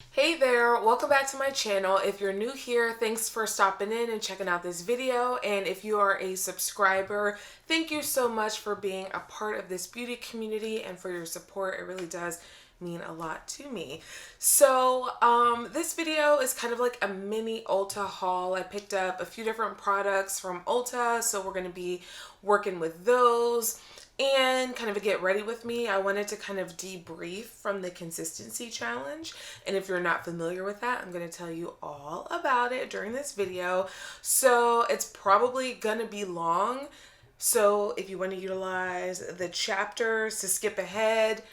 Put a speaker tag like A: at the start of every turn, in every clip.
A: Hey there, welcome back to my channel. If you're new here, thanks for stopping in and checking out this video. And if you are a subscriber, thank you so much for being a part of this beauty community and for your support. It really does mean a lot to me. So this video is kind of like a mini Ulta haul. I picked up a few different products from Ulta, so we're going to be working with those. And kind of a get ready with me, I wanted to kind of debrief from the consistency challenge. And if you're not familiar with that, I'm going to tell you all about it during this video. So it's probably going to be long. So if you want to utilize the chapters to skip ahead,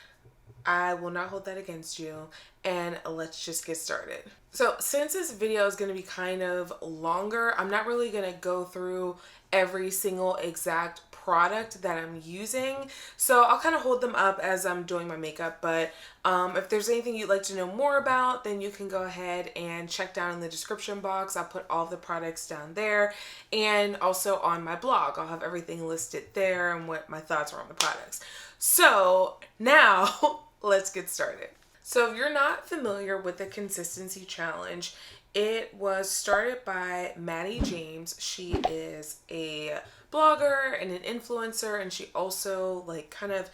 A: I will not hold that against you. And let's just get started. So since this video is going to be kind of longer, I'm not really going to go through every single exact product that I'm using. So I'll kind of hold them up as I'm doing my makeup. But if there's anything you'd like to know more about, then you can go ahead and check down in the description box. I'll put all the products down there. And also on my blog, I'll have everything listed there and what my thoughts are on the products. So now let's get started. So if you're not familiar with the consistency challenge, it was started by Maddie James. She is a blogger and an influencer, and she also like kind of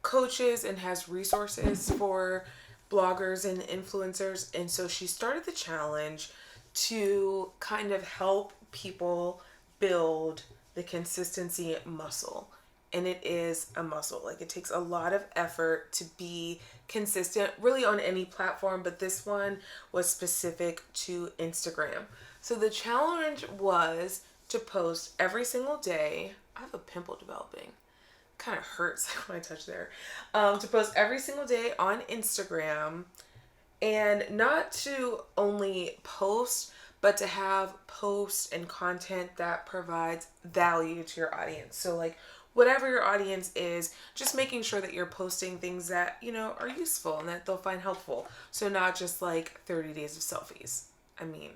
A: coaches and has resources for bloggers and influencers. And so she started the challenge to kind of help people build the consistency muscle. And it is a muscle. Like, it takes a lot of effort to be consistent, really on any platform, but this one was specific to Instagram. So the challenge was to post every single day. I have a pimple developing. Kind of hurts when I touch there. To post every single day on Instagram, and not to only post, but to have posts and content that provides value to your audience. So like, whatever your audience is, just making sure that you're posting things that, you know, are useful and that they'll find helpful. So not just like 30 days of selfies. I mean,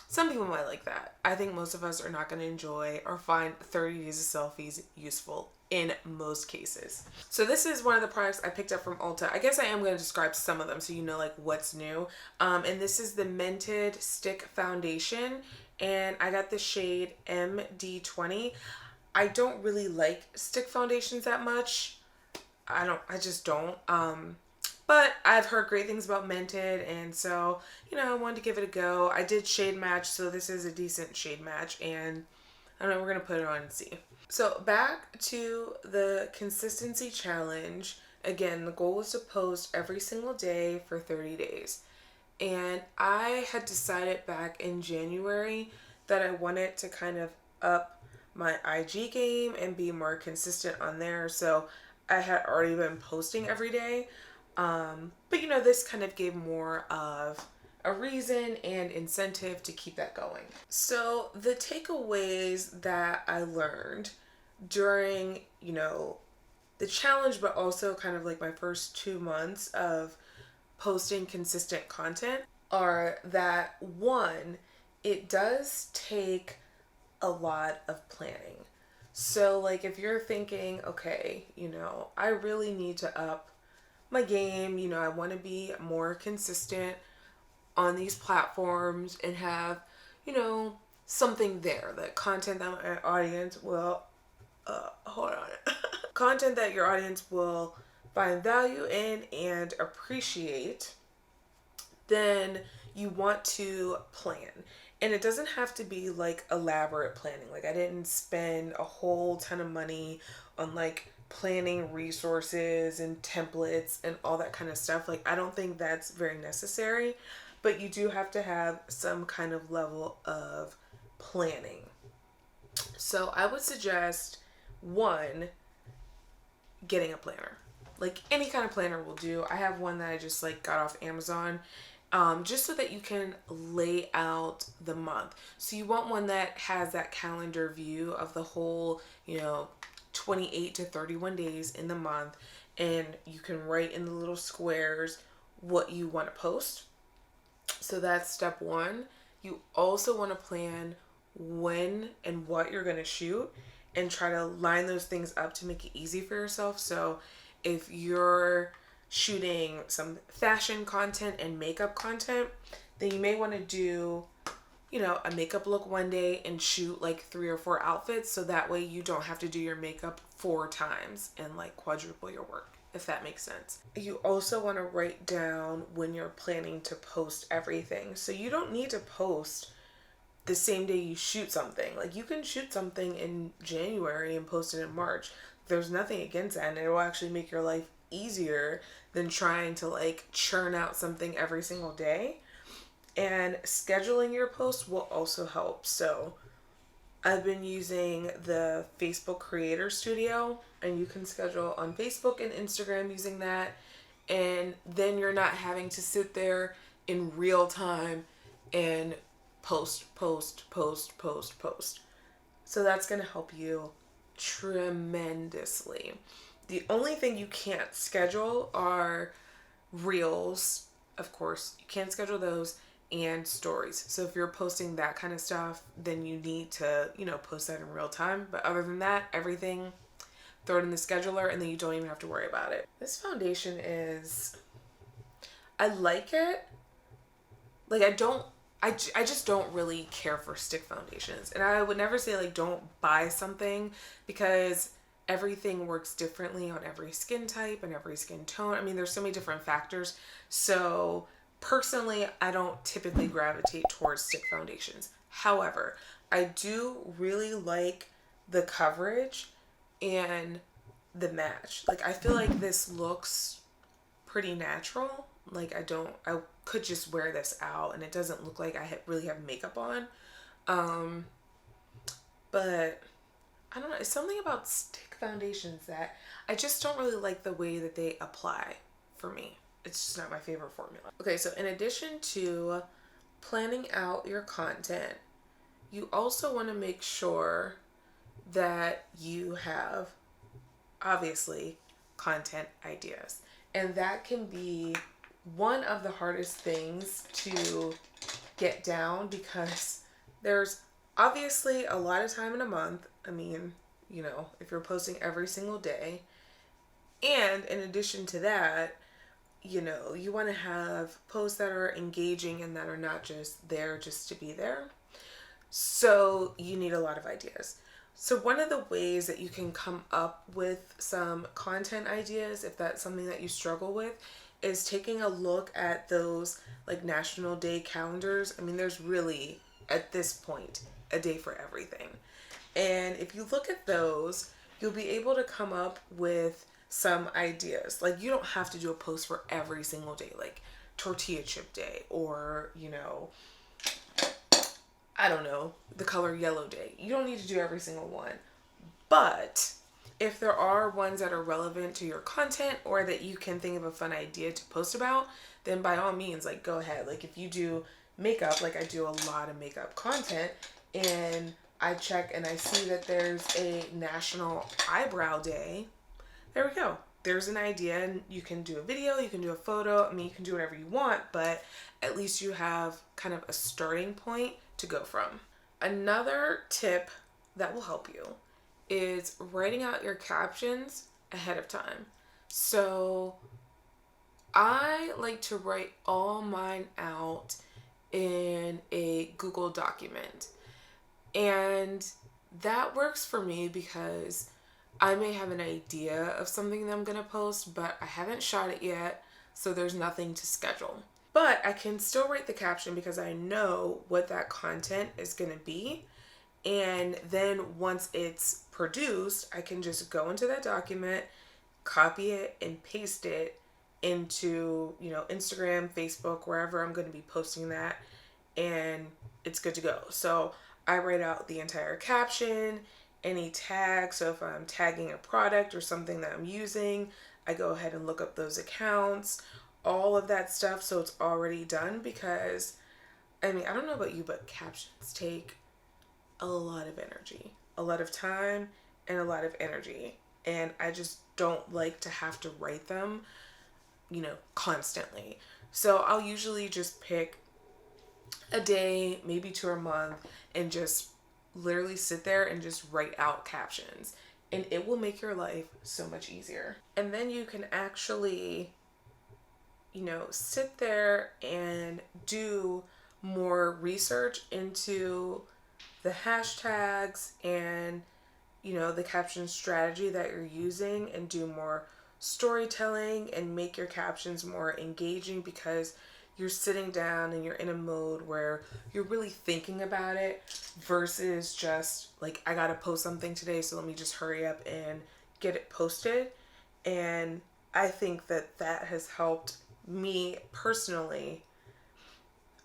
A: some people might like that. I think most of us are not going to enjoy or find 30 days of selfies useful in most cases. So this is one of the products I picked up from Ulta. I guess I am going to describe some of them so you know like what's new. And this is the Mented Stick Foundation, and I got the shade MD20. I don't really like stick foundations that much. I just don't. But I've heard great things about Mented, and so, you know, I wanted to give it a go. I did shade match, so this is a decent shade match, and I don't know, we're going to put it on and see. So back to the consistency challenge. Again, the goal was to post every single day for 30 days. And I had decided back in January that I wanted to kind of up my IG game and be more consistent on there. So I had already been posting every day. But you know, this kind of gave more of a reason and incentive to keep that going. So the takeaways that I learned during, you know, the challenge, but also kind of like my first 2 months of posting consistent content, are that one, it does take a lot of planning. So like, if you're thinking, okay, you know, I really need to up my game, you know, I want to be more consistent on these platforms and have, you know, something there, that content that my audience will hold on content that your audience will find value in and appreciate, then you want to plan. And it doesn't have to be like elaborate planning. Like, I didn't spend a whole ton of money on like planning resources and templates and all that kind of stuff. Like, I don't think that's very necessary, but you do have to have some kind of level of planning. So I would suggest, one, getting a planner. Like, any kind of planner will do. I have one that I just like got off Amazon. Just so that you can lay out the month. So you want one that has that calendar view of the whole, you know, 28 to 31 days in the month, and you can write in the little squares what you want to post. So that's step one. You also want to plan when and what you're going to shoot and try to line those things up to make it easy for yourself. So if you're shooting some fashion content and makeup content, then you may want to do, you know, a makeup look one day and shoot like 3 or 4 outfits, so that way you don't have to do your makeup 4 times and like quadruple your work, if that makes sense. You also want to write down when you're planning to post everything. So you don't need to post the same day you shoot something. Like, you can shoot something in January and post it in March. There's nothing against that, and it will actually make your life easier than trying to like churn out something every single day. And scheduling your posts will also help. So I've been using the Facebook Creator Studio, and you can schedule on Facebook and Instagram using that. And then you're not having to sit there in real time and post. So that's going to help you tremendously. The only thing you can't schedule are reels. Of course, you can't schedule those, and stories. So if you're posting that kind of stuff, then you need to, you know, post that in real time. But other than that, everything, throw it in the scheduler, and then you don't even have to worry about it. This foundation is, I like it. Like, I just don't really care for stick foundations. And I would never say like don't buy something, because everything works differently on every skin type and every skin tone. I mean, there's so many different factors. So personally, I don't typically gravitate towards stick foundations. However, I do really like the coverage and the match. Like, I feel like this looks pretty natural. Like, I could just wear this out and it doesn't look like I really have makeup on. But I don't know, it's something about stick foundations that I just don't really like the way that they apply for me. It's just not my favorite formula. Okay, so in addition to planning out your content, you also want to make sure that you have, obviously, content ideas. And that can be one of the hardest things to get down, because there's obviously a lot of time in a month. I mean, you know, if you're posting every single day. And in addition to that, you know, you want to have posts that are engaging and that are not just there just to be there. So you need a lot of ideas. So one of the ways that you can come up with some content ideas, if that's something that you struggle with, is taking a look at those like National Day calendars. I mean, there's really, at this point, a day for everything. And if you look at those, you'll be able to come up with some ideas. Like, you don't have to do a post for every single day, like tortilla chip day, or, you know, I don't know, the color yellow day. You don't need to do every single one. But if there are ones that are relevant to your content, or that you can think of a fun idea to post about, then by all means, like, go ahead. Like, if you do makeup, like I do a lot of makeup content, and I check and I see that there's a National Eyebrow Day, there we go. There's an idea, and you can do a video, you can do a photo. I mean, you can do whatever you want, but at least you have kind of a starting point to go from. Another tip that will help you is writing out your captions ahead of time. So I like to write all mine out in a Google document. And that works for me because I may have an idea of something that I'm going to post, but I haven't shot it yet, so there's nothing to schedule. But I can still write the caption because I know what that content is going to be. And then once it's produced, I can just go into that document, copy it, and paste it into, you know, Instagram, Facebook, wherever I'm going to be posting that, and it's good to go. So I write out the entire caption, any tags. So if I'm tagging a product or something that I'm using, I go ahead and look up those accounts, all of that stuff, so it's already done. Because, I mean, I don't know about you, but captions take a lot of energy, a lot of time, and a lot of energy. And I just don't like to have to write them, you know, constantly. So I'll usually just pick a day, maybe 2 a month, and just literally sit there and just write out captions. And it will make your life so much easier. And then you can actually sit there and do more research into the hashtags and, the caption strategy that you're using, and do more storytelling and make your captions more engaging, because you're sitting down and you're in a mode where you're really thinking about it versus just like, I gotta post something today, so let me just hurry up and get it posted. And I think that that has helped me personally,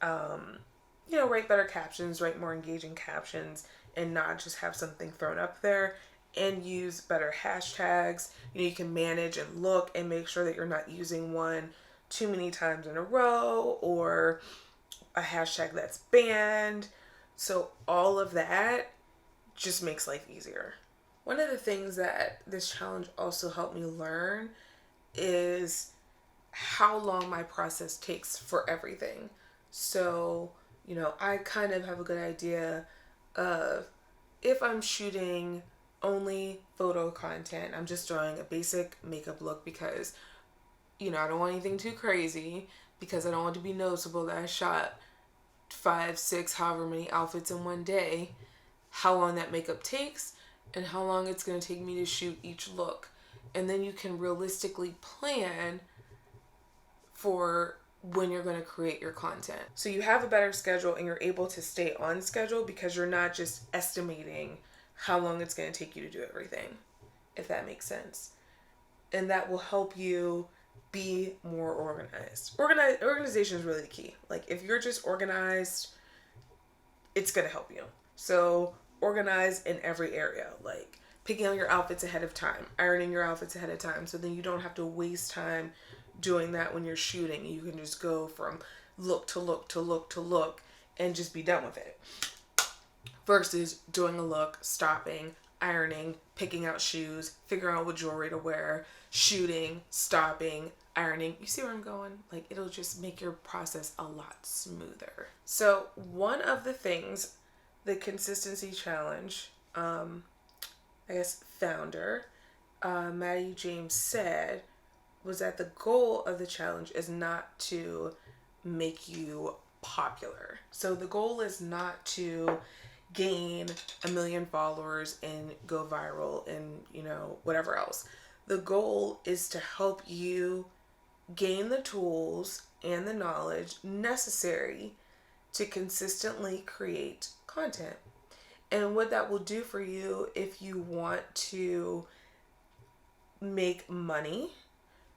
A: write better captions, write more engaging captions, and not just have something thrown up there, and use better hashtags. You can manage and look and make sure that you're not using one too many times in a row, or a hashtag that's banned. So all of that just makes life easier. One of the things that this challenge also helped me learn is how long my process takes for everything. So, I kind of have a good idea of, if I'm shooting only photo content, I'm just doing a basic makeup look because, I don't want anything too crazy, because I don't want to be noticeable that I shot 5, 6, however many outfits in one day, how long that makeup takes, and how long it's going to take me to shoot each look. And then you can realistically plan for when you're going to create your content. So you have a better schedule and you're able to stay on schedule, because you're not just estimating how long it's going to take you to do everything, if that makes sense. And that will help you be more organized. Organization is really the key. Like, if you're just organized, it's going to help you. So organize in every area, like picking out your outfits ahead of time, ironing your outfits ahead of time, so then you don't have to waste time doing that when you're shooting. You can just go from look to look to look to look and just be done with it, versus doing a look, stopping, ironing, picking out shoes, figuring out what jewelry to wear, shooting, stopping, ironing. You see where I'm going? Like, it'll just make your process a lot smoother. So one of the things the consistency challenge, founder, Maddie James, said was that the goal of the challenge is not to make you popular. So the goal is not to gain 1 million followers and go viral and, whatever else. The goal is to help you gain the tools and the knowledge necessary to consistently create content. And what that will do for you, if you want to make money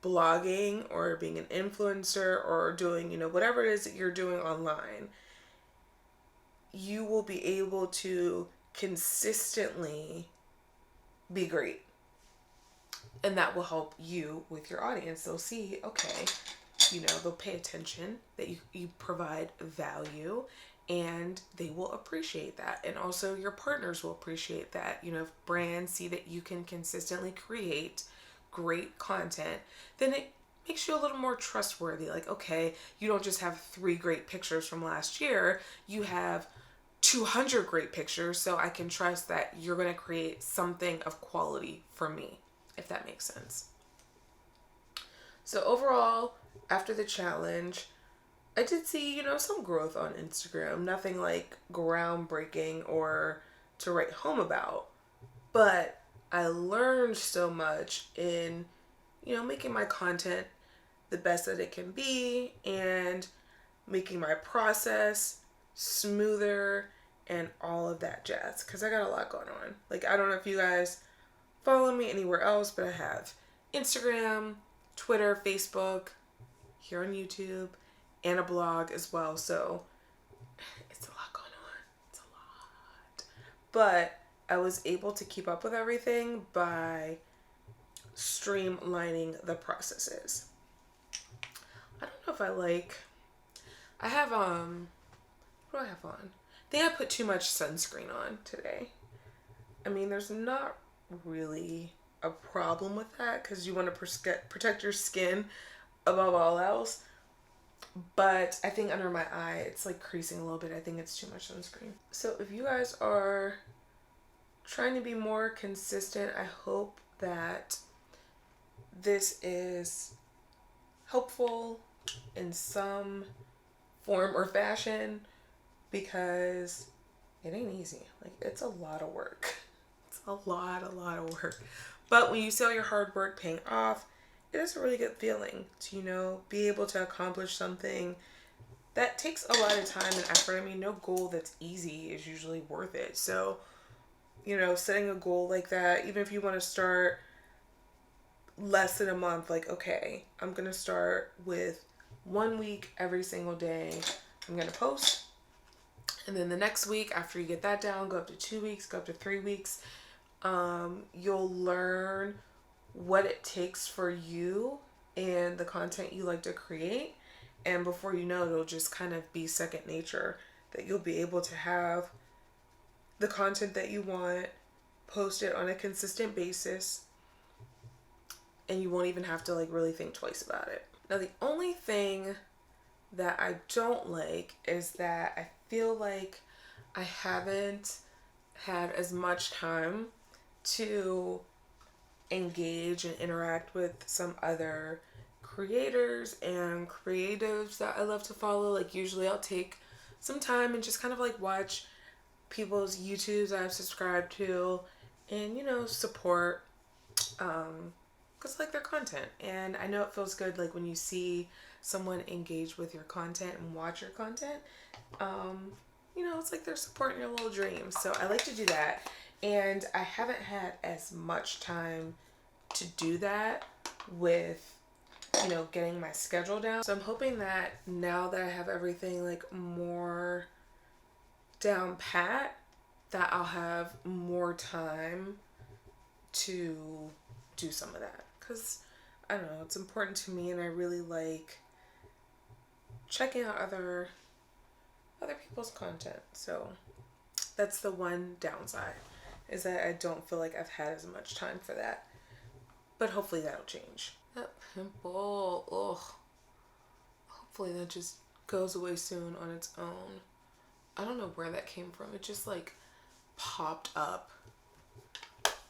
A: blogging or being an influencer or doing, whatever it is that you're doing online, you will be able to consistently be great. And that will help you with your audience. They'll see, okay, they'll pay attention that you provide value, and they will appreciate that. And also your partners will appreciate that. If brands see that you can consistently create great content, then it makes you a little more trustworthy. Like, okay, you don't just have 3 great pictures from last year, you have 200 great pictures, so I can trust that you're going to create something of quality for me, if that makes sense. So overall, after the challenge, I did see, some growth on Instagram. Nothing like groundbreaking or to write home about. But I learned so much in, making my content the best that it can be, and making my process smoother and all of that jazz. Because I got a lot going on. Like, I don't know if you guys follow me anywhere else, but I have Instagram, Twitter, Facebook, here on YouTube, and a blog as well. So it's a lot going on. It's a lot. But I was able to keep up with everything by streamlining the processes. I don't know if I have, what do I have on? I think I put too much sunscreen on today. I mean, there's not really a problem with that, because you want to protect your skin above all else. But I think under my eye, it's like creasing a little bit. I think it's too much sunscreen. So if you guys are trying to be more consistent, I hope that this is helpful in some form or fashion, because it ain't easy. Like, it's a lot of work. It's a lot of work. But when you see all your hard work paying off, it is a really good feeling to, you know, be able to accomplish something that takes a lot of time and effort. I mean, no goal that's easy is usually worth it. So, you know, setting a goal like that, even if you want to start less than a month, like, okay, I'm going to start with 1 week every single day. I'm going to post. And then the next week, after you get that down, go up to 2 weeks, go up to 3 weeks. You'll learn what it takes for you and the content you like to create. And before you know it, it'll just kind of be second nature, that you'll be able to have the content that you want, post it on a consistent basis, and you won't even have to like really think twice about it. Now, the only thing that I don't like is that I feel like I haven't had as much time to engage and interact with some other creators and creatives that I love to follow. Like, usually I'll take some time and just kind of like watch people's YouTubes I've subscribed to and, you know, support because I like their content. And I know it feels good like when you see someone engage with your content and watch your content. You know, it's like they're supporting your little dreams. So I like to do that. And I haven't had as much time to do that with, you know, getting my schedule down. So I'm hoping that now that I have everything like more down pat, that I'll have more time to do some of that. Because, I don't know, it's important to me, and I really like checking out other people's content. So that's the one downside, is that I don't feel like I've had as much time for that. But hopefully that'll change. That pimple, ugh. Hopefully that just goes away soon on its own. I don't know where that came from. It just like popped up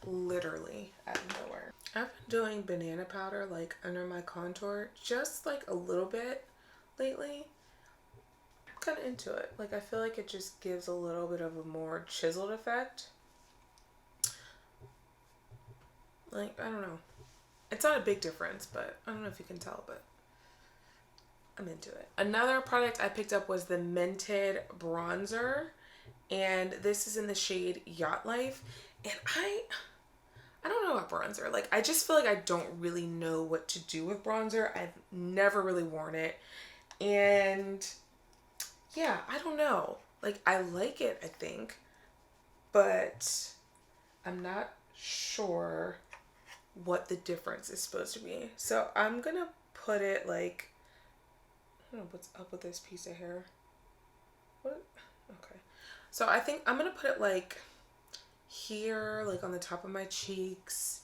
A: literally out of nowhere. I've been doing banana powder like under my contour just like a little bit lately. I'm kind of into it. Like, I feel like it just gives a little bit of a more chiseled effect. Like, I don't know. It's not a big difference, but I don't know if you can tell, but I'm into it. Another product I picked up was the Mented bronzer, and this is in the shade Yacht Life. And I don't know about bronzer. Like, I just feel like I don't really know what to do with bronzer. I've never really worn it. And yeah, I don't know. Like, I like it, I think, but I'm not sure what the difference is supposed to be. So I'm gonna put it like, I don't know what's up with this piece of hair. What? Okay. So I think I'm gonna put it like here, like on the top of my cheeks,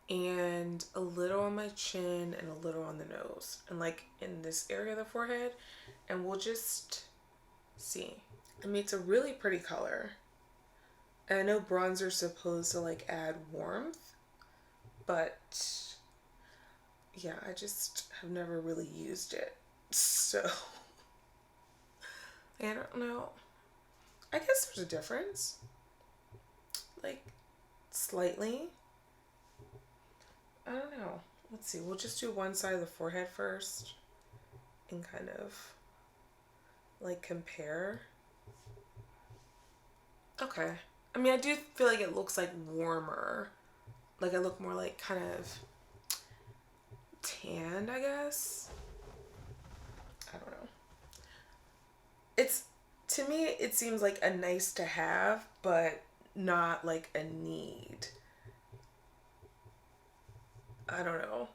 A: and a little on my chin, and a little on the nose, and like in this area of the forehead, and we'll just see. I mean, it's a really pretty color. And I know bronzer's supposed to like add warmth, but yeah, I just have never really used it. So I don't know. I guess there's a difference. Like, slightly. I don't know. Let's see. We'll just do one side of the forehead first and kind of like compare. Okay. I mean, I do feel like it looks like warmer. Like, I look more like kind of tanned, I guess. I don't know. It's, to me, it seems like a nice to have, but not like a need. I don't know.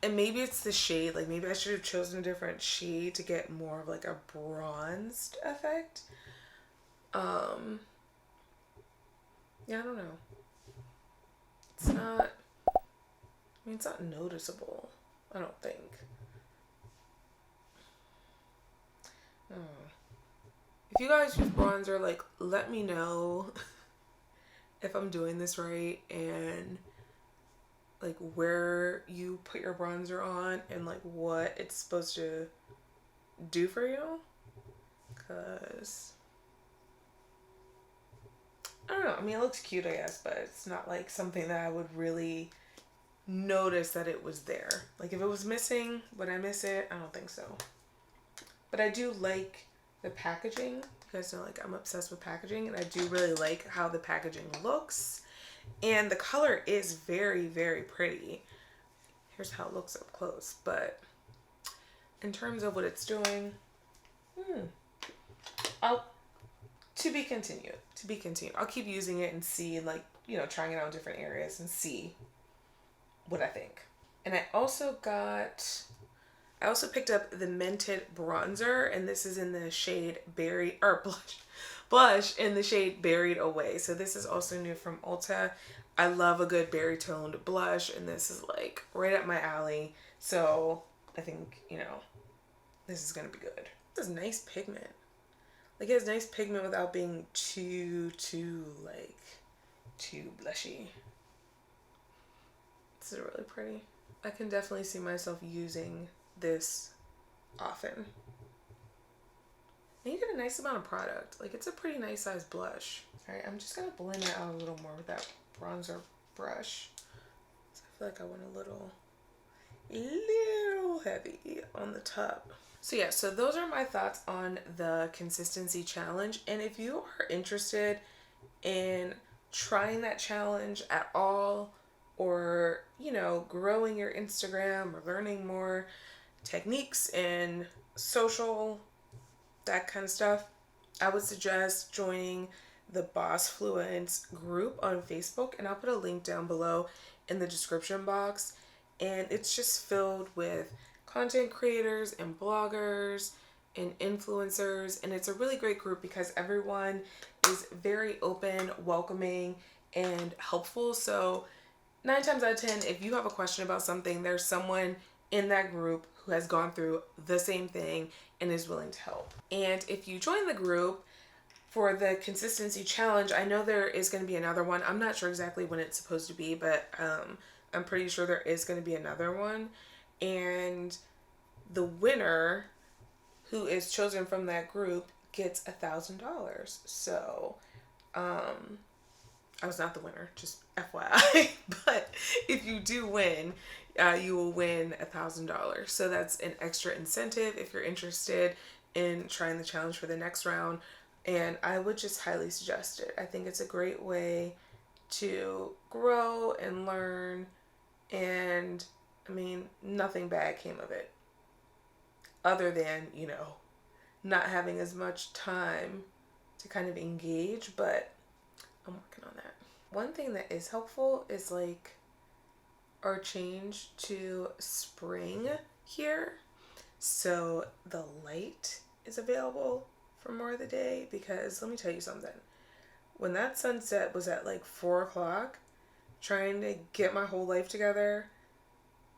A: And maybe it's the shade. Like, maybe I should have chosen a different shade to get more of like a bronzed effect. Yeah, I don't know. It's not, I mean, it's not noticeable, I don't think. If you guys use bronzer, like, let me know if I'm doing this right, and like where you put your bronzer on and like what it's supposed to do for you, because I don't know, I mean, it looks cute, I guess, but it's not like something that I would really notice that it was there. Like if it was missing, would I miss it? I don't think so. But I do like the packaging. You guys know, like, I'm obsessed with packaging, and I do really like how the packaging looks. And the color is very, very pretty. Here's how it looks up close. But in terms of what it's doing, to be continued. To be continued. I'll keep using it and see, like, you know, trying it out in different areas and see what I think. And I also picked up the Mented bronzer, and this is in the shade Berried, or blush in the shade Berried Away. So this is also new from Ulta. I love a good berry toned blush, and this is like right up my alley. So I think, you know, this is gonna be good. This is nice pigment. Like, it has nice pigment without being too blushy. This is really pretty. I can definitely see myself using this often. And you get a nice amount of product. Like, it's a pretty nice size blush. All right, I'm just gonna blend it out a little more with that bronzer brush. So I feel like I went a little heavy on the top. So yeah, so those are my thoughts on the consistency challenge. And if you are interested in trying that challenge at all, or, you know, growing your Instagram or learning more techniques in social, that kind of stuff, I would suggest joining the Boss Fluence group on Facebook, and I'll put a link down below in the description box. And it's just filled with content creators and bloggers and influencers, and it's a really great group because everyone is very open, welcoming, and helpful. So 9 times out of 10, if you have a question about something, there's someone in that group who has gone through the same thing and is willing to help. And if you join the group for the consistency challenge, I know there is going to be another one. I'm not sure exactly when it's supposed to be, but I'm pretty sure there is going to be another one. And the winner, who is chosen from that group, gets $1,000. So I was not the winner, just FYI. But if you do win, you will win $1,000. So that's an extra incentive if you're interested in trying the challenge for the next round. And I would just highly suggest it. I think it's a great way to grow and learn. And I mean, nothing bad came of it, other than, you know, not having as much time to kind of engage, but I'm working on that. One thing that is helpful is like our change to spring here. So the light is available for more of the day, because let me tell you something. When that sunset was at like 4 o'clock, trying to get my whole life together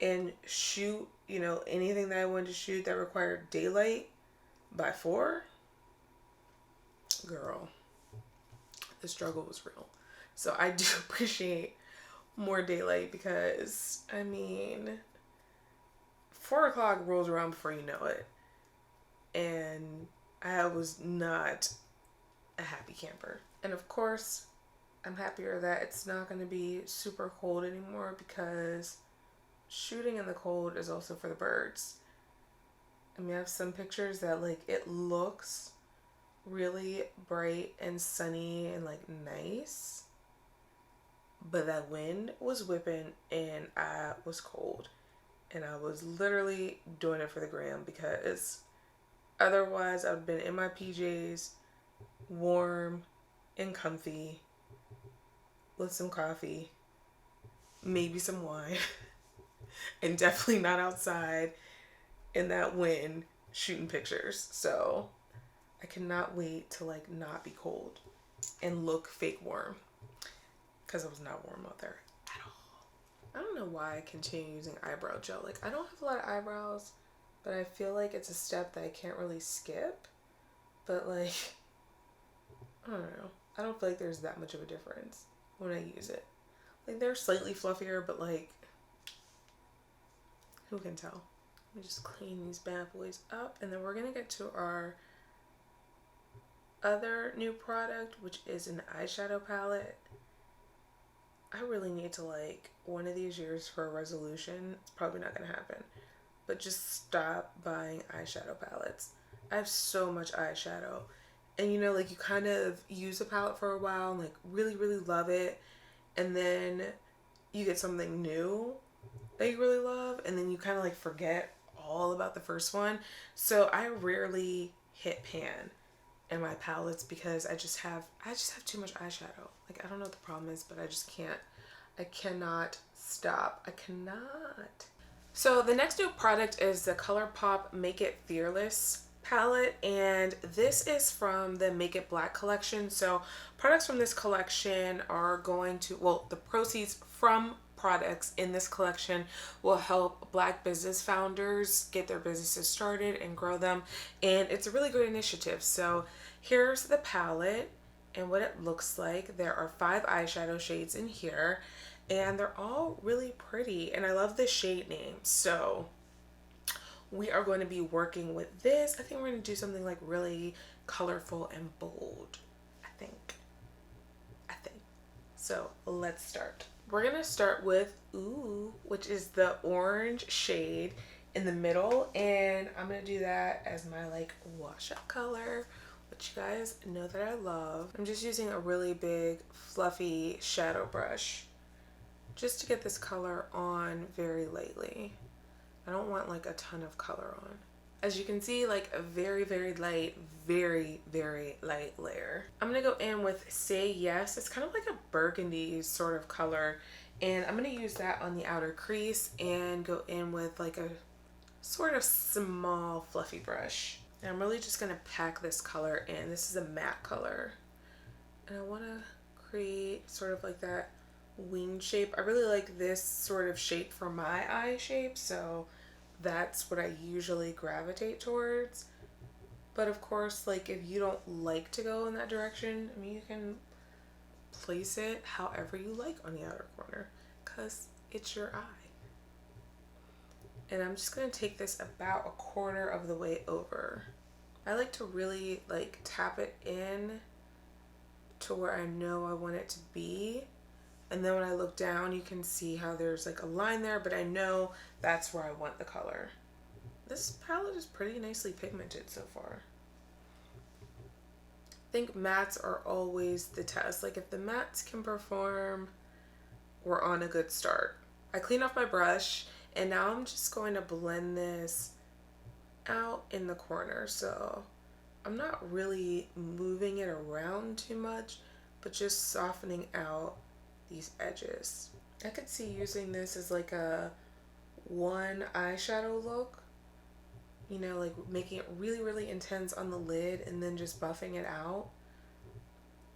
A: and shoot, you know, anything that I wanted to shoot that required daylight by 4, girl, the struggle was real. So I do appreciate more daylight, because I mean, 4 o'clock rolls around before you know it, and I was not a happy camper. And of course, I'm happier that it's not going to be super cold anymore, because shooting in the cold is also for the birds. I mean, I have some pictures that like it looks really bright and sunny and like nice, but that wind was whipping and I was cold, and I was literally doing it for the gram, because otherwise I've been in my PJs, warm and comfy, with some coffee, maybe some wine, and definitely not outside in that wind shooting pictures. So I cannot wait to like not be cold and look fake warm, because I was not warm out there at all. I don't know why I continue using eyebrow gel. Like, I don't have a lot of eyebrows, but I feel like it's a step that I can't really skip. But like, I don't know. I don't feel like there's that much of a difference when I use it. Like, they're slightly fluffier, but like, Who can tell? Let me just clean these bad boys up, and then we're gonna get to our other new product, which is an eyeshadow palette. I really need to, like, one of these years for a resolution. It's probably not gonna happen, but just stop buying eyeshadow palettes. I have so much eyeshadow, and you know, like, you kind of use a palette for a while and like really love it, and then you get something new that you really love, and then you kind of like forget all about the first one. So I rarely hit pan in my palettes because I just have too much eyeshadow. Like, I don't know what the problem is, but I cannot stop. I cannot. So the next new product is the ColourPop Make It Fearless palette, and this is from the Make It Black collection. So products from this collection are going to, well, the proceeds from products in this collection will help Black business founders get their businesses started and grow them, and it's a really good initiative. So here's the palette and what it looks like. There are 5 eyeshadow shades in here, and they're all really pretty, and I love the shade names. So we are going to be working with this. I think we're going to do something like really colorful and bold. I think. So let's start. We're going to start with Ooh, which is the orange shade in the middle, and I'm going to do that as my like wash up color, which you guys know that I love. I'm just using a really big fluffy shadow brush just to get this color on very lightly. I don't want like a ton of color on. As you can see, like a very light, very light layer. I'm gonna go in with Say Yes. It's kind of like a burgundy sort of color, and I'm gonna use that on the outer crease and go in with like a sort of small fluffy brush. And I'm really just gonna pack this color in. This is a matte color, and I wanna create sort of like that wing shape. I really like this sort of shape for my eye shape, so that's what I usually gravitate towards. But of course, like, if you don't like to go in that direction, I mean, you can place it however you like on the outer corner, because it's your eye. And I'm just going to take this about 1/4 of the way over. I like to really like tap it in to where I know I want it to be. And then when I look down, you can see how there's like a line there, but I know that's where I want the color. This palette is pretty nicely pigmented so far. I think mattes are always the test. Like, if the mattes can perform, we're on a good start. I clean off my brush, and now I'm just going to blend this out in the corner. So I'm not really moving it around too much, but just softening out these edges. I could see using this as like a one eyeshadow look, you know, like making it really intense on the lid and then just buffing it out.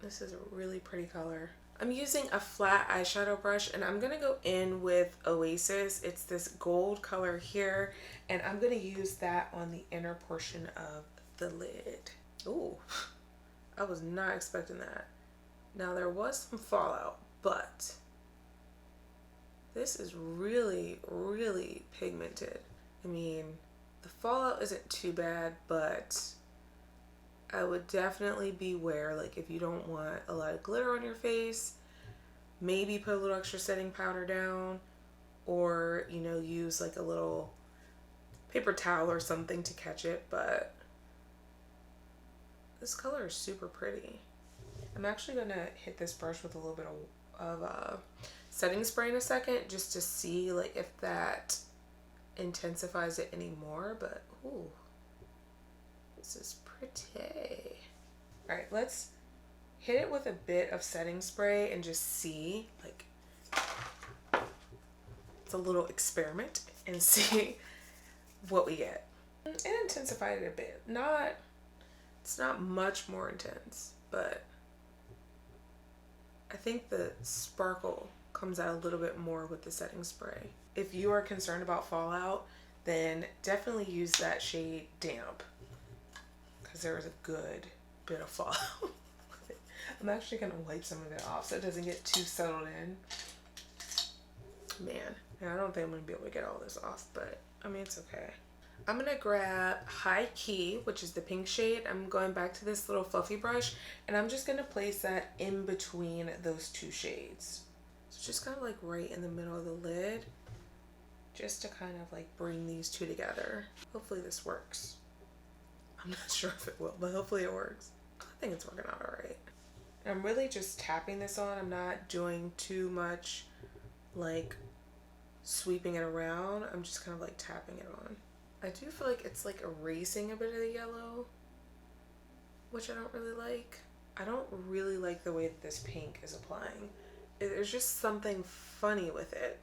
A: This is a really pretty color. I'm using a flat eyeshadow brush, and I'm gonna go in with Oasis. It's this gold color here, and I'm gonna use that on the inner portion of the lid. Ooh, I was not expecting that. Now, there was some fallout, but this is really pigmented. I mean, the fallout isn't too bad, but I would definitely beware, like, if you don't want a lot of glitter on your face, maybe put a little extra setting powder down, or, you know, use like a little paper towel or something to catch it. But this color is super pretty. I'm actually gonna hit this brush with a little bit of setting spray in a second, just to see like if that intensifies it anymore. But ooh, this is pretty. All right, let's hit it with a bit of setting spray and just see, like, it's a little experiment, and see what we get. It intensified it a bit. It's not much more intense, but I think the sparkle comes out a little bit more with the setting spray. If you are concerned about fallout, then definitely use that shade Damp, because there is a good bit of fallout. I'm actually going to wipe some of it off so it doesn't get too settled in. Man, I don't think I'm going to be able to get all this off, but I mean, it's okay. I'm gonna grab High Key, which is the pink shade. I'm going back to this little fluffy brush, and I'm just gonna place that in between those two shades. So just kind of like right in the middle of the lid, just to kind of like bring these two together. Hopefully this works. I'm not sure if it will, but hopefully it works. I think it's working out all right. I'm really just tapping this on. I'm not doing too much like sweeping it around. I'm just kind of like tapping it on. I do feel like it's like erasing a bit of the yellow, which I don't really like. I don't really like the way that this pink is applying. There's just something funny with it.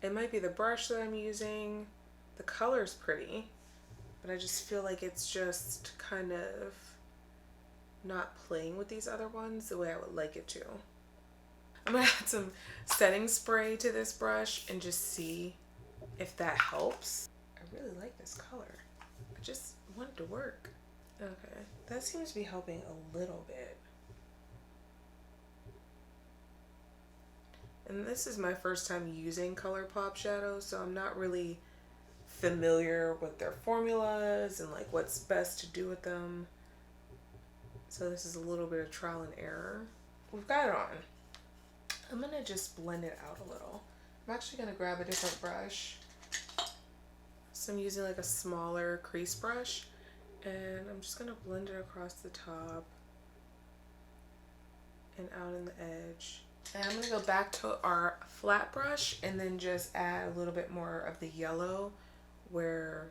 A: It might be the brush that I'm using. The color's pretty, but I just feel like it's just kind of not playing with these other ones the way I would like it to. I'm gonna add some setting spray to this brush and just see if that helps. I really like this color. I just want it to work. Okay, that seems to be helping a little bit. And this is my first time using ColourPop shadows, so I'm not really familiar with their formulas and like what's best to do with them. So this is a little bit of trial and error. We've got it on. I'm gonna just blend it out a little. I'm actually gonna grab a different brush. So I'm using like a smaller crease brush, and I'm just gonna blend it across the top and out in the edge. And I'm gonna go back to our flat brush and then just add a little bit more of the yellow where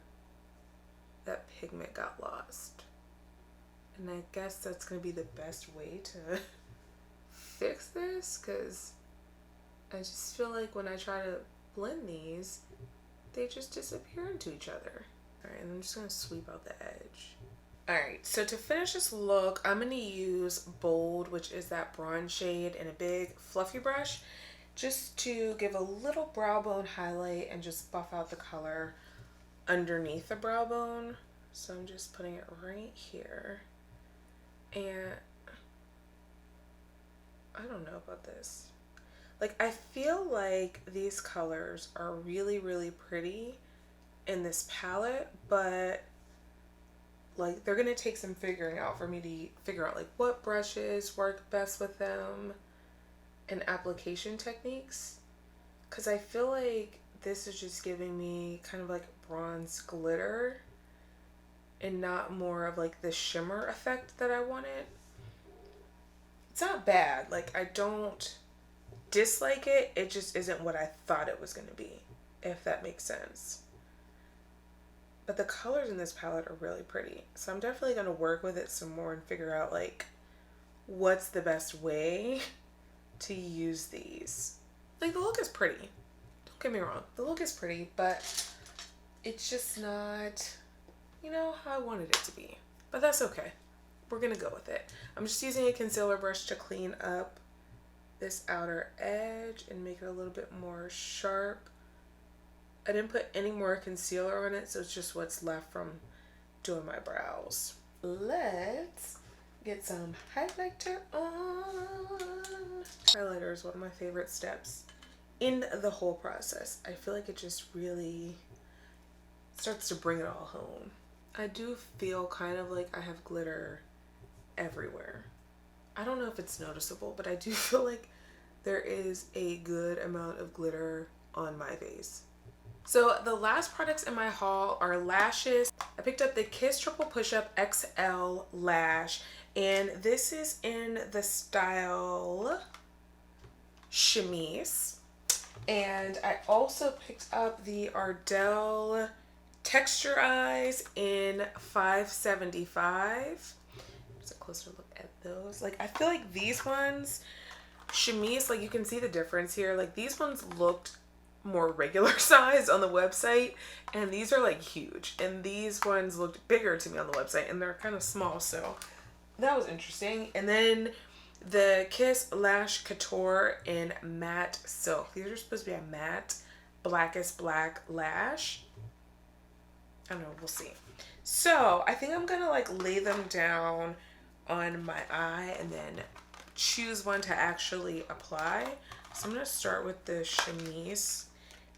A: that pigment got lost. And I guess that's gonna be the best way to fix this, because I just feel like when I try to blend these, they just disappear into each other. All right, and I'm just gonna sweep out the edge. All right, so to finish this look, I'm gonna use Bold, which is that bronze shade, in a big fluffy brush, just to give a little brow bone highlight and just buff out the color underneath the brow bone. So I'm just putting it right here. And I don't know about this. Like, I feel like these colors are really, really pretty in this palette, but like they're gonna take some figuring out for me to figure out like what brushes work best with them and application techniques, because I feel like this is just giving me kind of like bronze glitter and not more of like the shimmer effect that I wanted. It's not bad, like I don't dislike it, it just isn't what I thought it was gonna be, if that makes sense. But the colors in this palette are really pretty. So I'm definitely going to work with it some more and figure out like what's the best way to use these. Like the look is pretty. Don't get me wrong. The look is pretty, but it's just not, you know, how I wanted it to be. But that's okay. We're going to go with it. I'm just using a concealer brush to clean up this outer edge and make it a little bit more sharp. I didn't put any more concealer on it, so it's just what's left from doing my brows. Let's get some highlighter on. Highlighter is one of my favorite steps in the whole process. I feel like it just really starts to bring it all home. I do feel kind of like I have glitter everywhere. I don't know if it's noticeable, but I do feel like there is a good amount of glitter on my face. So the last products in my haul are lashes. I picked up the Kiss Triple Push-Up XL Lash, and this is in the style Chemise. And I also picked up the Ardell Texture Eyes in 575. Just a closer look at those. Like, I feel like these ones, Chemise, like you can see the difference here. Like these ones looked more regular size on the website, and these are like huge, and these ones looked bigger to me on the website, and they're kind of small, so that was interesting. And then the Kiss Lash Couture in Matte Silk. These are supposed to be a matte blackest black lash. I don't know, we'll see. So I think I'm gonna like lay them down on my eye and then choose one to actually apply. So I'm gonna start with the Chemise.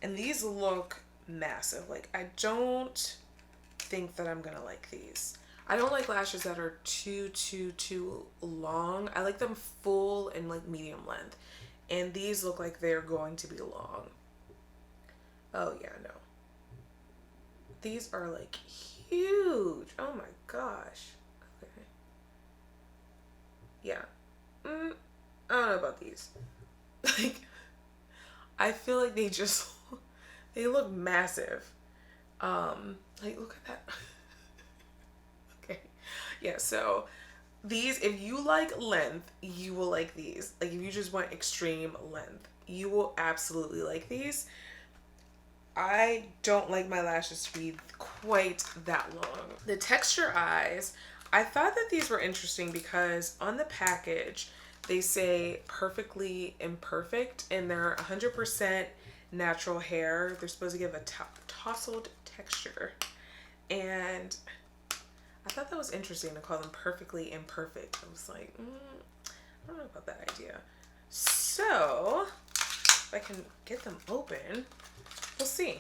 A: And these look massive. Like, I don't think that I'm gonna like these. I don't like lashes that are too long. I like them full and like medium length. And these look like they're going to be long. Oh yeah, no. These are like huge. Oh my gosh. Okay. Yeah. I don't know about these. Like, I feel like they just, they look massive. Like, look at that. Okay. Yeah, so these, if you like length, you will like these. Like, if you just want extreme length, you will absolutely like these. I don't like my lashes to be quite that long. The texture eyes, I thought that these were interesting because on the package, they say perfectly imperfect, and they're 100% natural hair. They're supposed to give a tousled texture. And I thought that was interesting to call them perfectly imperfect. I was like, I don't know about that idea. So, if I can get them open, we'll see.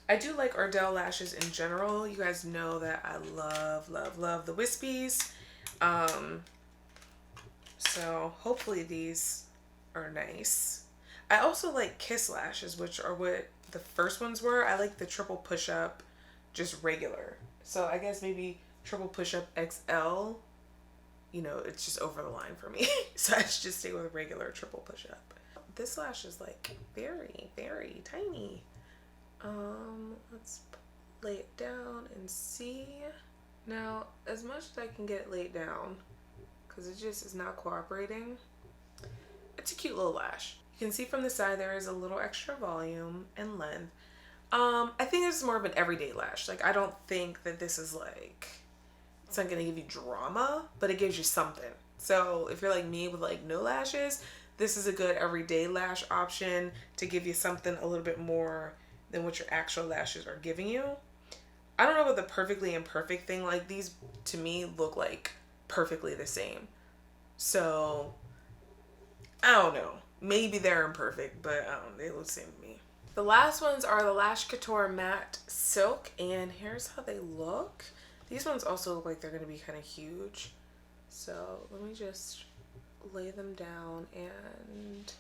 A: I do like Ardell lashes in general. You guys know that I love the wispies. So hopefully these are nice. I also like Kiss lashes, which are what the first ones were. I like the triple push-up, just regular. So I guess maybe triple push-up XL, you know, it's just over the line for me. So I should just stay with regular triple push-up. This lash is like very tiny. Let's lay it down and see. Now, as much as I can get it laid down, because it just is not cooperating, it's a cute little lash. You can see from the side there is a little extra volume and length. I think this is more of an everyday lash. Like, I don't think that this is like, it's not gonna give you drama, but it gives you something. So if you're like me with like no lashes, this is a good everyday lash option to give you something a little bit more than what your actual lashes are giving you. I don't know about the perfectly imperfect thing. Like, these to me look like perfectly the same. So I don't know. Maybe they're imperfect, but I don't know, they look the same to me. The last ones are the Lash Couture Matte Silk, and here's how they look. These ones also look like they're going to be kind of huge. So let me just lay them down, and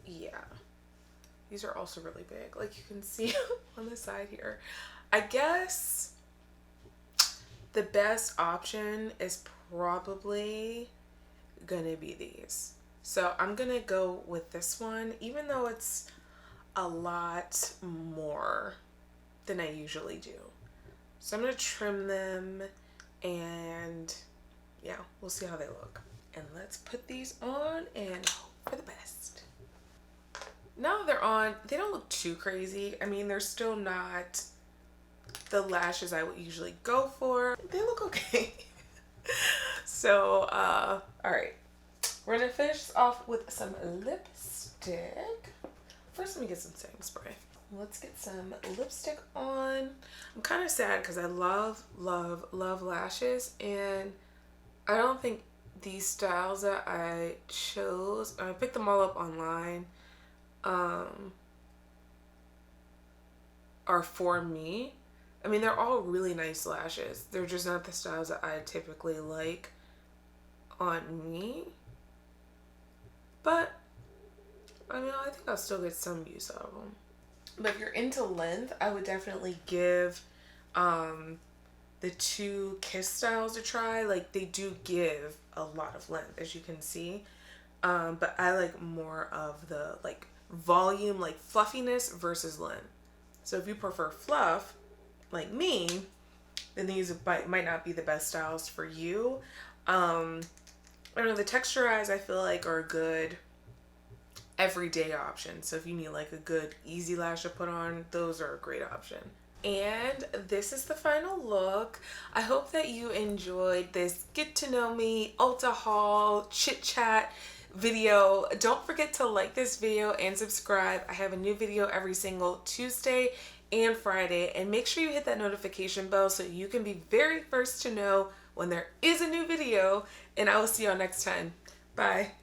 A: yeah. These are also really big, like you can see on the side here. I guess the best option is probably gonna be these. So I'm gonna go with this one, even though it's a lot more than I usually do. So I'm gonna trim them, and yeah, we'll see how they look. And let's put these on and hope for the best. Now that they're on, they don't look too crazy. I mean, they're still not the lashes I would usually go for. They look okay. So, all right. We're gonna finish this off with some lipstick. First, let me get some setting spray. Let's get some lipstick on. I'm kind of sad because I love lashes, and I don't think these styles that I chose, I picked them all up online, are for me. I mean, they're all really nice lashes. They're just not the styles that I typically like on me. But, I mean, I think I'll still get some use out of them. But if you're into length, I would definitely give the two Kiss styles a try. Like, they do give a lot of length, as you can see. But I like more of the, like, volume, like fluffiness versus length. So if you prefer fluff, like me, then these might not be the best styles for you. I don't know, the texture eyes I feel like are a good everyday option. So if you need like a good easy lash to put on, those are a great option. And this is the final look. I hope that you enjoyed this get to know me Ulta haul chit chat video. Don't forget to like this video and subscribe. I have a new video every single Tuesday and Friday, and make sure you hit that notification bell so you can be very first to know when there is a new video, and I will see y'all next time. Bye.